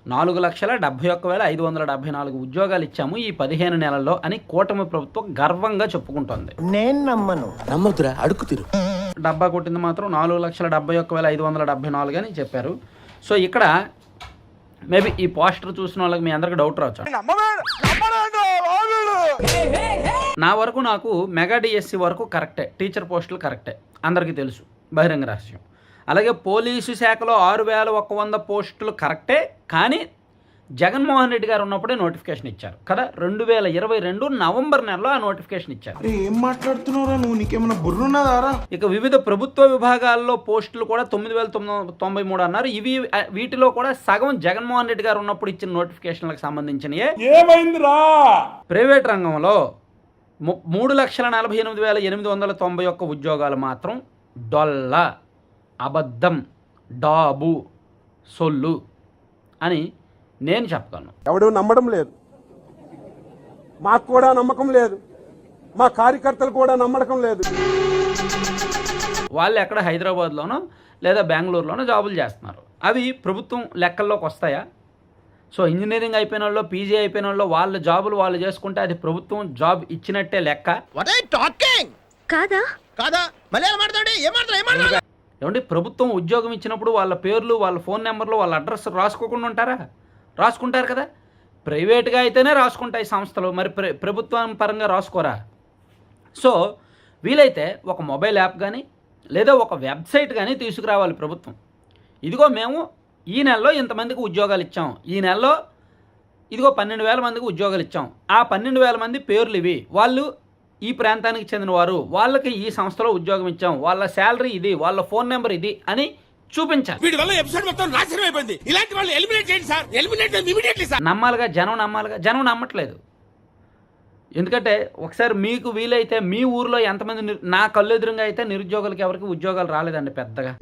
4,71,574 ఉద్యోగాలు ఇచ్చాము ఈ 15 నెలల్లో అని కూటమి ప్రభుత్వం గర్వంగా చెప్పుకుంటోంది. నేను నమ్మదురా, అడుగు తిరు. డబ్బా కొట్టింది మాత్రం 4,71,574 అని చెప్పారు. సో ఇక్కడ మేబీ ఈ పోస్టర్ చూసిన వాళ్ళకి మీ అందరికి డౌట్ రావచ్చు. నా వరకు నాకు మెగా డిఎస్సి వరకు కరెక్టే, టీచర్ పోస్టులు కరెక్టే, అందరికీ తెలుసు, బహిరంగ రహస్యం. అలాగే పోలీసు శాఖలో 6,100 పోస్టులు కరెక్టే, కానీ జగన్మోహన్ రెడ్డి గారు ఉన్నప్పుడే నోటిఫికేషన్ ఇచ్చారు కదా, 2022 నవంబర్ నెలలో ఆ నోటిఫికేషన్ ఇచ్చారు. ఏం మాట్లాడుతున్నారా నువ్వు, నీకేమైనా బుర్రున్నదారా? ఇక వివిధ ప్రభుత్వ విభాగాల్లో పోస్టులు కూడా 9,993 అన్నారు. వీటిలో కూడా సగం జగన్మోహన్ రెడ్డి గారు ఉన్నప్పుడు ఇచ్చిన నోటిఫికేషన్లకు సంబంధించినయే. ఏమైందిరా? ప్రైవేట్ రంగంలో 3,48,891 ఉద్యోగాలు మాత్రం డొల్ల, అబద్ధం, డాబు, సొల్లు అని నేను చెప్పగలను. ఎవడూ నమ్మడం లేదు, మాకు కూడా నమ్మకం లేదు, మా కార్యకర్తలు కూడా నమ్మకం లేదు. వాళ్ళు ఎక్కడ హైదరాబాద్లోనో లేదా బెంగళూరులోనో జాబులు చేస్తున్నారు. అవి ప్రభుత్వం లెక్కల్లోకి వస్తాయా? సో ఇంజనీరింగ్ అయిపోయిన వాళ్ళు, పీజీ అయిపోయిన వాళ్ళు వాళ్ళ జాబులు వాళ్ళు చేసుకుంటే అది ప్రభుత్వం జాబ్ ఇచ్చినట్టే లెక్క ఏమంటే ప్రభుత్వం ఉద్యోగం ఇచ్చినప్పుడు వాళ్ళ పేర్లు, వాళ్ళ ఫోన్ నెంబర్లు, వాళ్ళ అడ్రస్ రాసుకోకుండా ఉంటారా? రాసుకుంటారు కదా. ప్రైవేట్గా అయితేనే రాసుకుంటాయి సంస్థలు, మరి ప్రభుత్వం పరంగా రాసుకోరా? సో వీలైతే ఒక మొబైల్ యాప్ కానీ లేదా ఒక వెబ్సైట్ కానీ తీసుకురావాలి ప్రభుత్వం. ఇదిగో మేము ఈ నెలలో ఇంతమందికి ఉద్యోగాలు ఇచ్చాం, ఈ నెలలో ఇదిగో 12,000 మందికి ఉద్యోగాలు ఇచ్చాం, ఆ 12,000 మంది పేర్లు ఇవి, వాళ్ళు ఈ ప్రాంతానికి చెందినవారు, వాళ్ళకి ఈ సంస్థలో ఉద్యోగం ఇచ్చాం, వాళ్ళ శాలరీ ఇది, వాళ్ళ ఫోన్ నెంబర్ ఇది అని చూపించాలి. నమ్మాలిగా, జనం నమ్మాలిగా. జనం నమ్మట్లేదు. ఎందుకంటే ఒకసారి మీకు వీలైతే మీ ఊర్లో ఎంతమంది, నా కళ్ళు ఎదురుగా అయితే నిరుద్యోగులకి ఎవరికి ఉద్యోగాలు రాలేదండి పెద్దగా.